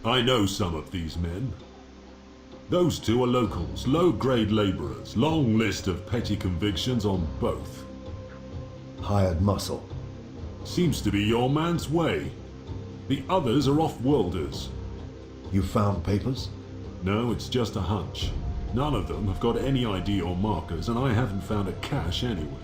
I know some of these men. Those two are locals, low-grade laborers. Long list of petty convictions on both. Hired muscle. Seems to be your man's way. The others are off-worlders. You found papers? No, it's just a hunch. None of them have got any ID or markers, and I haven't found a cache anywhere.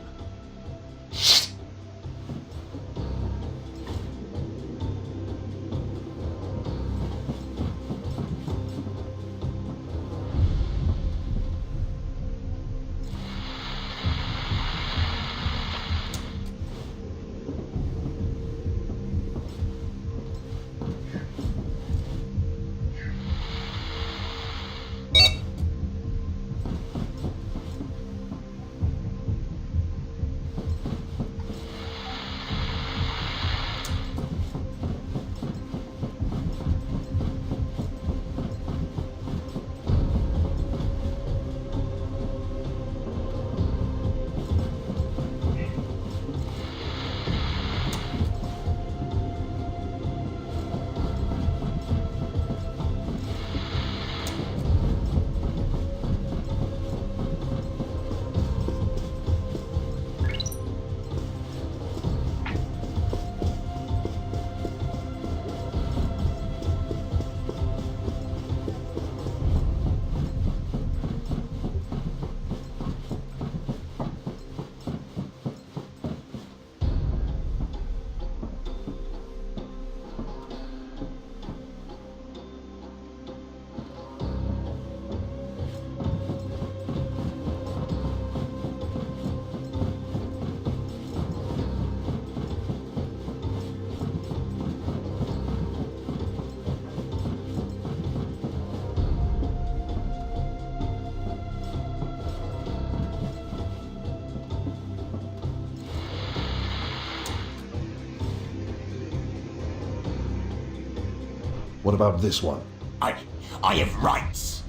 What about this one? I have rights.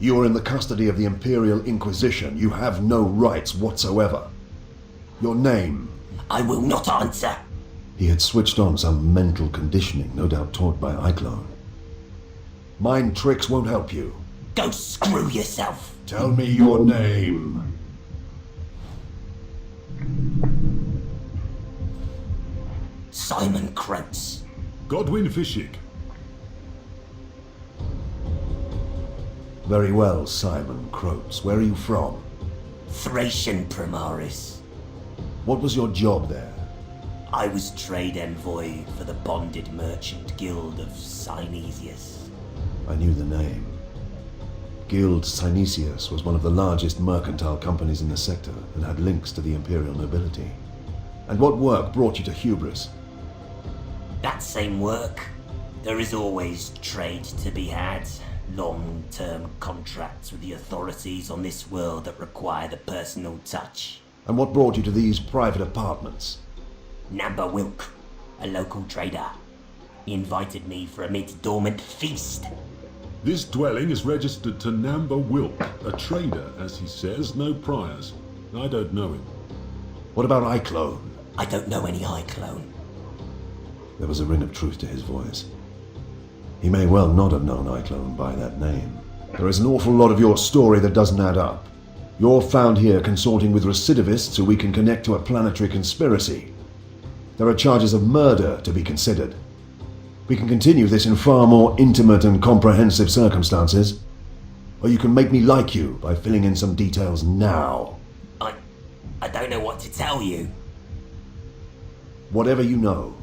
You are in the custody of the Imperial Inquisition. You have no rights whatsoever. Your name? I will not answer. He had switched on some mental conditioning, no doubt taught by Iclone. Mind tricks won't help you. Go screw yourself. Tell me your name. Simon Croats. Godwin Fishik. Very well, Simon Croats. Where are you from? Thracian Primaris. What was your job there? I was trade envoy for the bonded merchant guild of Synesius. I knew the name. Guild Synesius was one of the largest mercantile companies in the sector and had links to the Imperial nobility. And what work brought you to Hubris? That same work. There is always trade to be had. Long-term contracts with the authorities on this world that require the personal touch. And what brought you to these private apartments? Namba Wilk, a local trader. He invited me for a mid-dormant feast. This dwelling is registered to Namba Wilk, a trader, as he says, no priors. I don't know him. What about Iclone? I don't know any Iclone. There was a ring of truth to his voice. He may well not have known Iclone by that name. There is an awful lot of your story that doesn't add up. You're found here consorting with recidivists who we can connect to a planetary conspiracy. There are charges of murder to be considered. We can continue this in far more intimate and comprehensive circumstances. Or you can make me like you by filling in some details now. I don't know what to tell you. Whatever you know.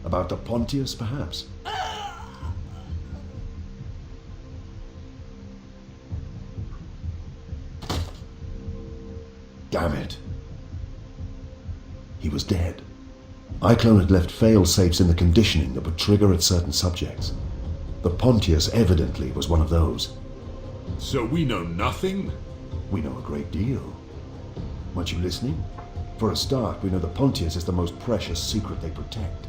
About the Pontius, perhaps? Damn it. He was dead. Iclone had left fail-safes in the conditioning that would trigger at certain subjects. The Pontius evidently was one of those. So we know nothing? We know a great deal. Weren't you listening? For a start, we know the Pontius is the most precious secret they protect.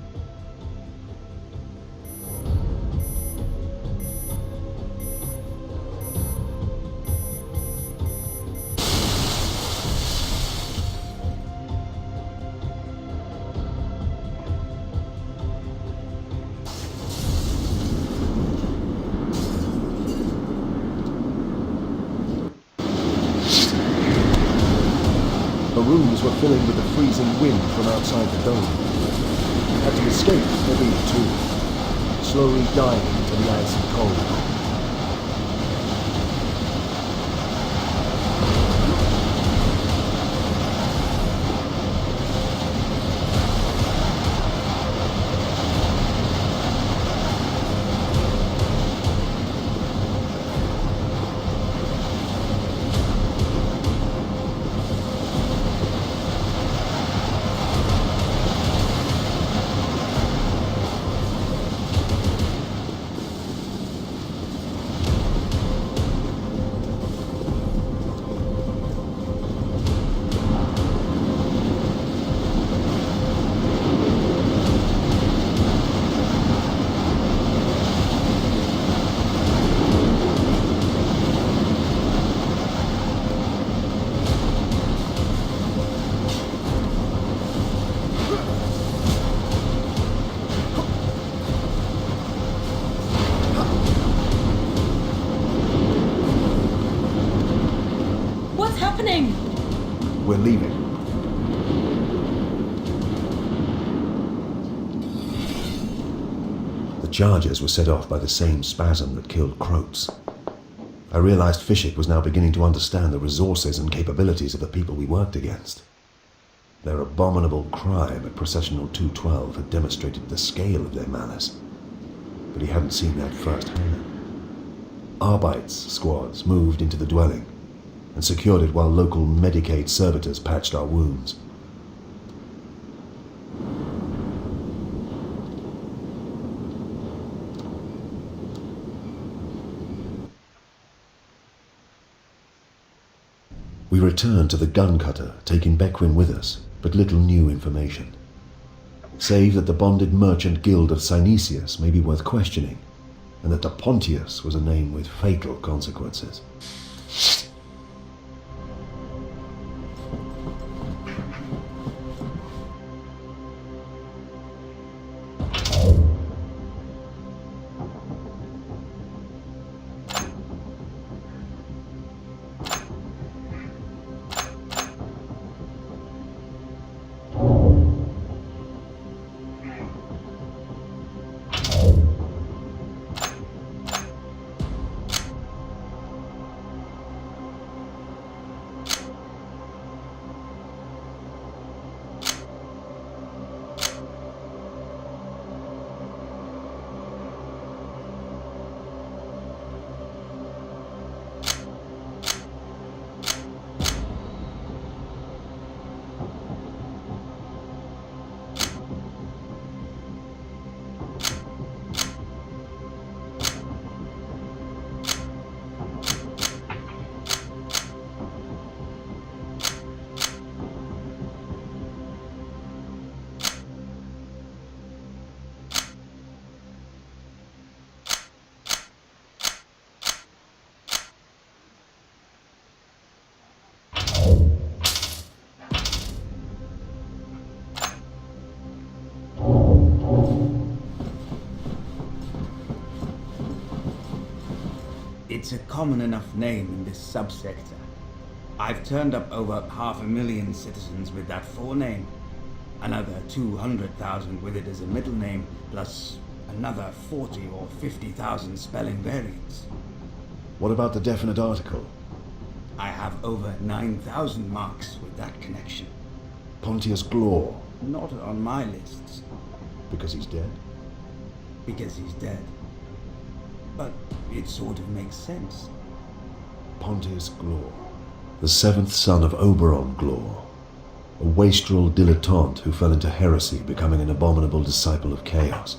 The rooms were filling with the freezing wind from outside the dome. Had to escape, albeit too, slowly dying into the ice and cold. We're leaving. The charges were set off by the same spasm that killed Croats. I realized Fishik was now beginning to understand the resources and capabilities of the people we worked against. Their abominable crime at Processional 212 had demonstrated the scale of their malice, but he hadn't seen that firsthand. Arbeits squads moved into the dwelling and secured it while local Medicaid servitors patched our wounds. We returned to the gun cutter, taking Bequin with us, but little new information. Save that the bonded merchant guild of Synesius may be worth questioning, and that the Pontius was a name with fatal consequences. It's a common enough name in this subsector. I've turned up over 500,000 citizens with that forename, another 200,000 with it as a middle name, plus another 40 or 50,000 spelling variants. What about the definite article? I have over 9,000 marks with that connection. Pontius Glor. Not on my lists. Because he's dead? Because he's dead. But it sort of makes sense. Pontius Glor, the seventh son of Oberon Glor, a wastrel dilettante who fell into heresy, becoming an abominable disciple of chaos.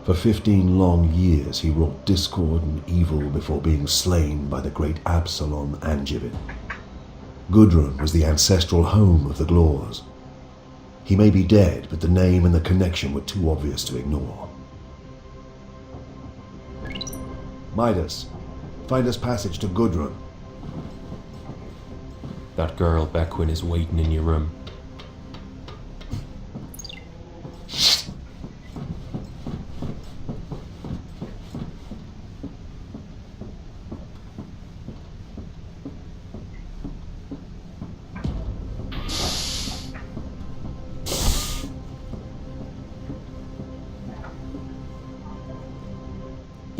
For 15 long years he wrought discord and evil before being slain by the great Absalom Angevin. Gudrun was the ancestral home of the Glors. He may be dead, but the name and the connection were too obvious to ignore. Midas, find us passage to Gudrun. That girl Bequin is waiting in your room.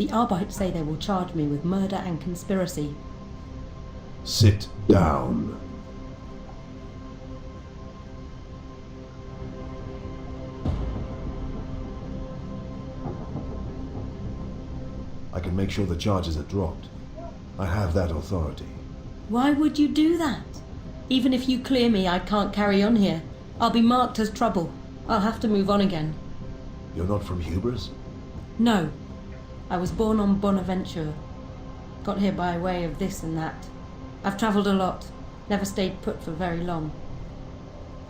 The Arbeit say they will charge me with murder and conspiracy. Sit down. I can make sure the charges are dropped. I have that authority. Why would you do that? Even if you clear me, I can't carry on here. I'll be marked as trouble. I'll have to move on again. You're not from Hubris? No. I was born on Bonaventure. Got here by way of this and that. I've travelled a lot. Never stayed put for very long.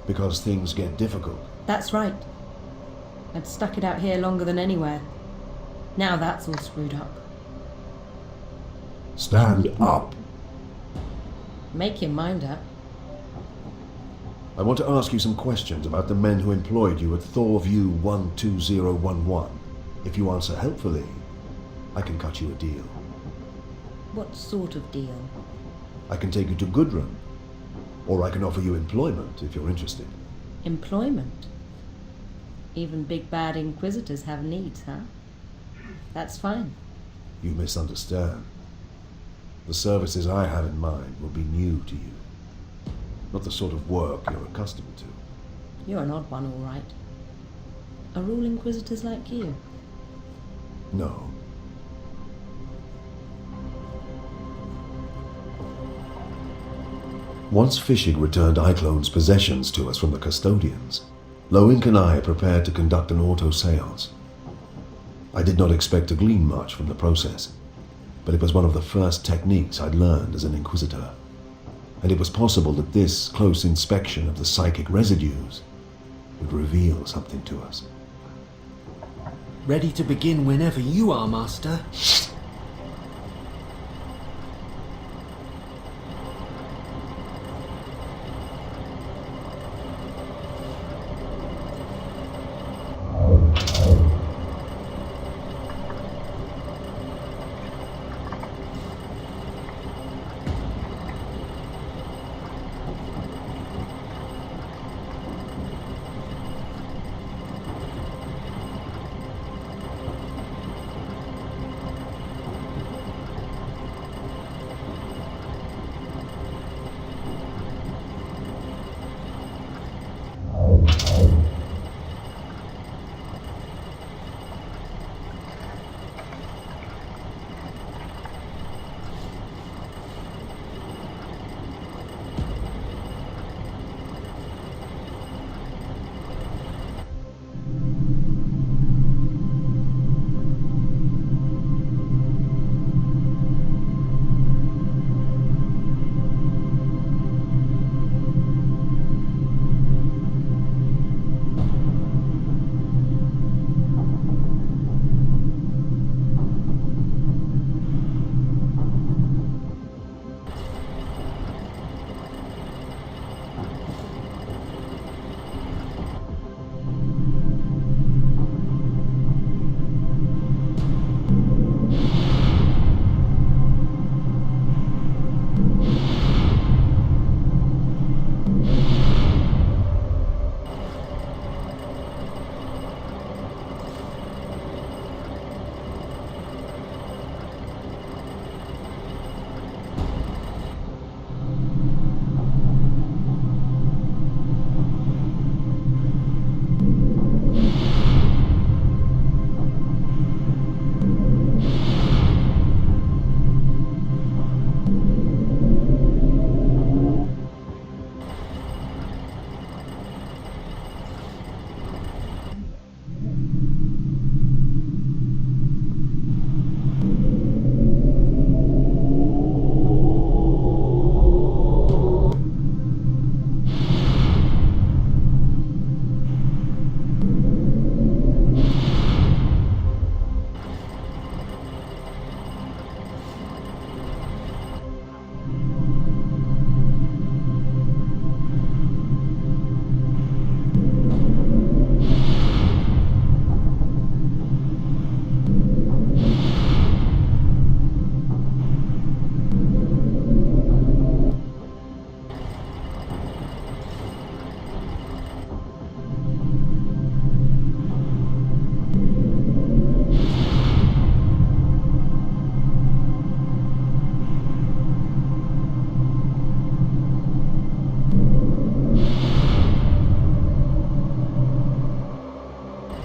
Because things get difficult. That's right. I'd stuck it out here longer than anywhere. Now that's all screwed up. Stand up. Make your mind up. I want to ask you some questions about the men who employed you at Thorview 12011. If you answer helpfully, I can cut you a deal. What sort of deal? I can take you to Gudrun, or I can offer you employment if you're interested. Employment? Even big bad inquisitors have needs, huh? That's fine. You misunderstand. The services I have in mind will be new to you. Not the sort of work you're accustomed to. You're an odd one, all right. Are all inquisitors like you? No. Once Fishig returned Iclone's possessions to us from the custodians, Loink and I prepared to conduct an auto-seance. I did not expect to glean much from the process, but it was one of the first techniques I'd learned as an Inquisitor, and it was possible that this close inspection of the psychic residues would reveal something to us. Ready to begin whenever you are, Master.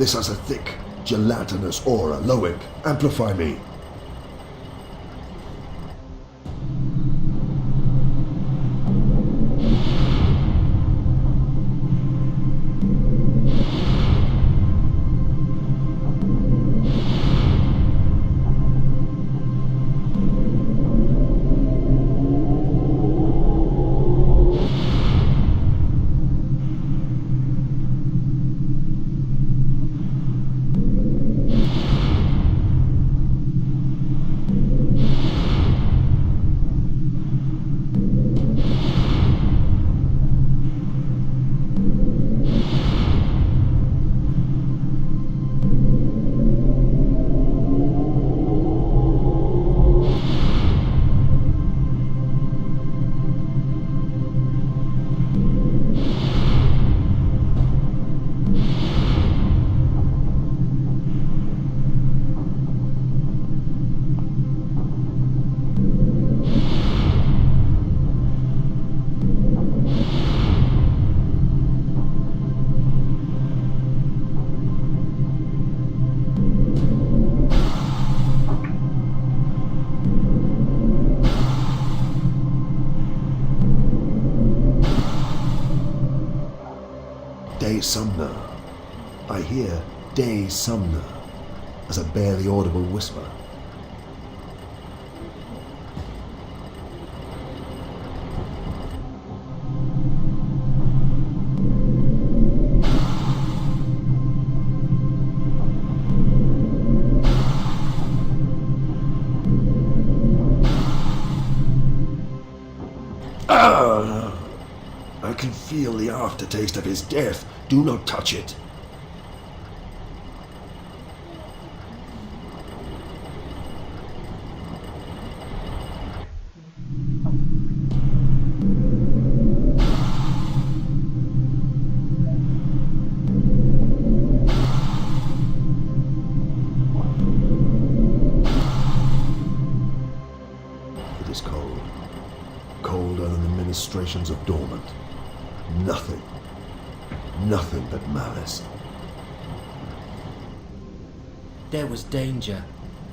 This has a thick, gelatinous aura. Loic, amplify me. De Sumner. I hear De Sumner as a barely audible whisper. I can feel the aftertaste of his death. Do not touch it. It is cold. Colder than the ministrations of Dormant. Nothing but malice. There was danger,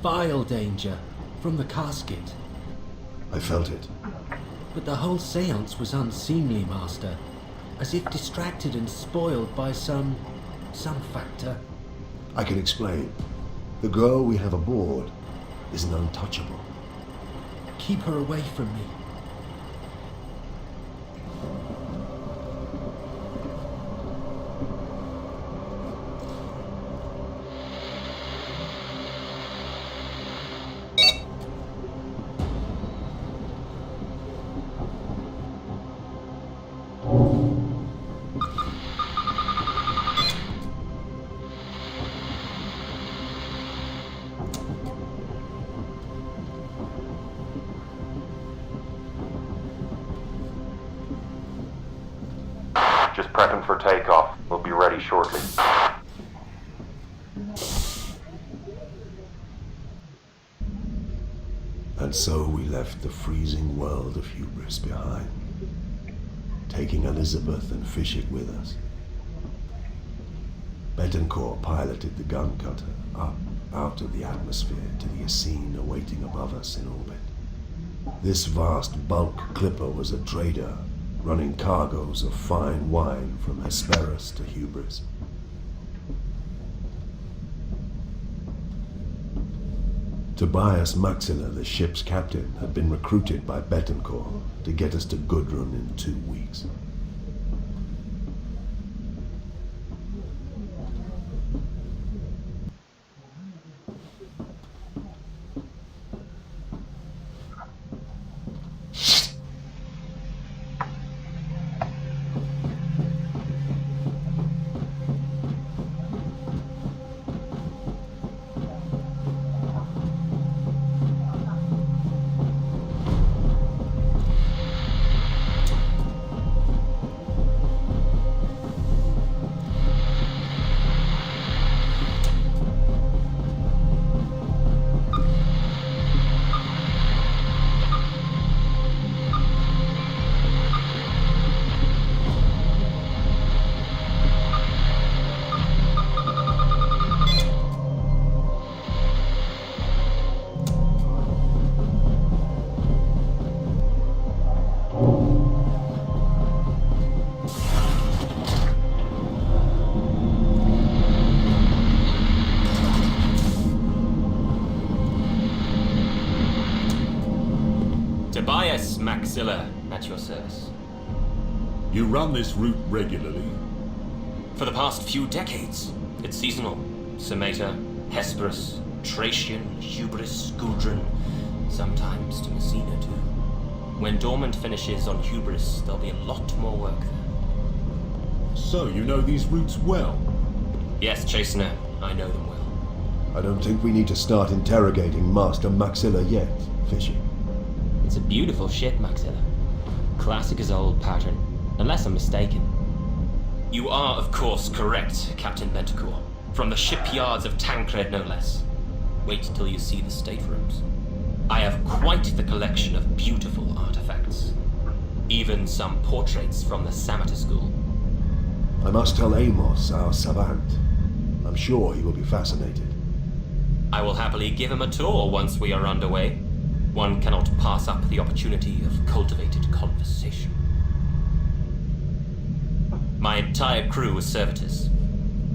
vile danger, from the casket. I felt it. But the whole seance was unseemly, Master. As if distracted and spoiled by some factor. I can explain. The girl we have aboard is an untouchable. Keep her away from me. Just prepping for takeoff. We'll be ready shortly. And so we left the freezing world of hubris behind, taking Elizabeth and Fishit with us. Betancourt piloted the gun cutter up out of the atmosphere to the Essene awaiting above us in orbit. This vast bulk clipper was a trader, running cargoes of fine wine from Hesperus to Hubris. Tobias Maxilla, the ship's captain, had been recruited by Betancourt to get us to Gudrun in 2 weeks. Yes, Maxilla, at your service. You run this route regularly? For the past few decades, it's seasonal. Sameta, Hesperus, Tracian, Hubris, Gudrun, sometimes to Messina too. When Dormant finishes on Hubris, there'll be a lot more work there. So you know these routes well? Yes, Chastener, I know them well. I don't think we need to start interrogating Master Maxilla yet, Fishy. It's a beautiful ship, Maxilla. Classic as old pattern, unless I'm mistaken. You are, of course, correct, Captain Ventacore. From the shipyards of Tancred, no less. Wait till you see the staterooms. I have quite the collection of beautiful artifacts. Even some portraits from the Samata School. I must tell Amos, our savant. I'm sure he will be fascinated. I will happily give him a tour once we are underway. One cannot pass up the opportunity of cultivated conversation. My entire crew is servitors,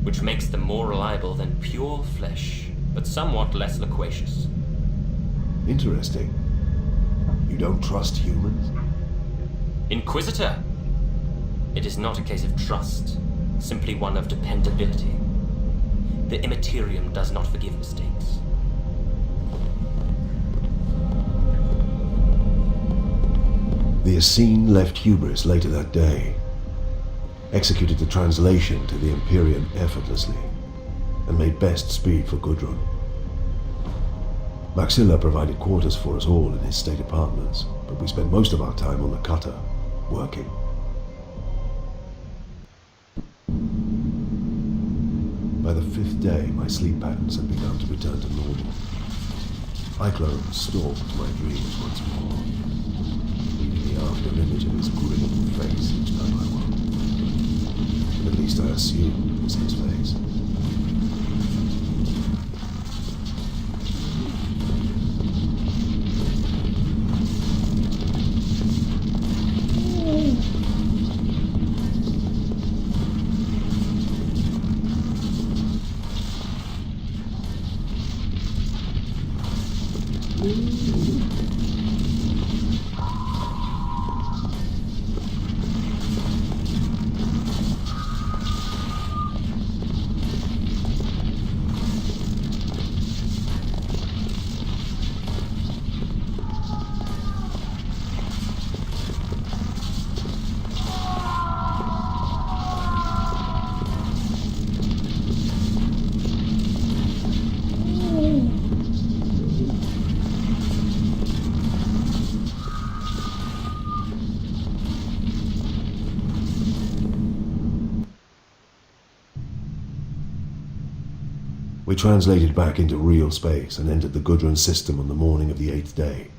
which makes them more reliable than pure flesh, but somewhat less loquacious. Interesting. You don't trust humans? Inquisitor! It is not a case of trust, simply one of dependability. The Immaterium does not forgive mistakes. The Essene left Hubris later that day, executed the translation to the Imperium effortlessly, and made best speed for Gudrun. Maxilla provided quarters for us all in his state apartments, but we spent most of our time on the cutter, working. By the 5th day, my sleep patterns had begun to return to normal. Cyclone stalked my dreams once more, leaving the after image of his grinning face each time I woke. But at least I assumed it was his face. We translated back into real space and entered the Gudrun system on the morning of the 8th day.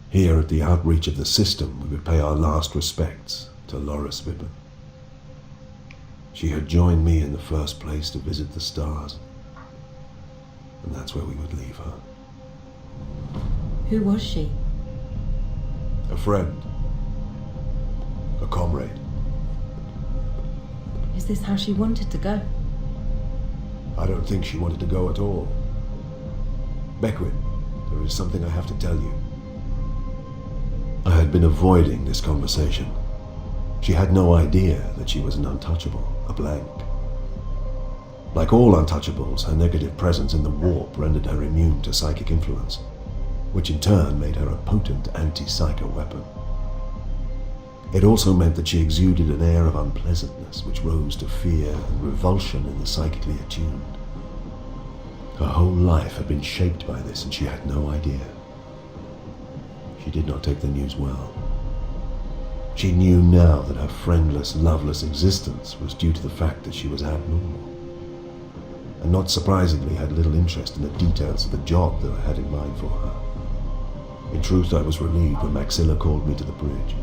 Here, at the outreach of the system, we would pay our last respects to Loris Vippen. She had joined me in the first place to visit the stars, and that's where we would leave her. Who was she? A friend. A comrade. Is this how she wanted to go? I don't think she wanted to go at all. Beckwin, there is something I have to tell you. I had been avoiding this conversation. She had no idea that she was an untouchable, a blank. Like all untouchables, her negative presence in the warp rendered her immune to psychic influence, which in turn made her a potent anti-psycho weapon. It also meant that she exuded an air of unpleasantness which rose to fear and revulsion in the psychically attuned. Her whole life had been shaped by this, and she had no idea. She did not take the news well. She knew now that her friendless, loveless existence was due to the fact that she was abnormal, and not surprisingly had little interest in the details of the job that I had in mind for her. In truth, I was relieved when Maxilla called me to the bridge.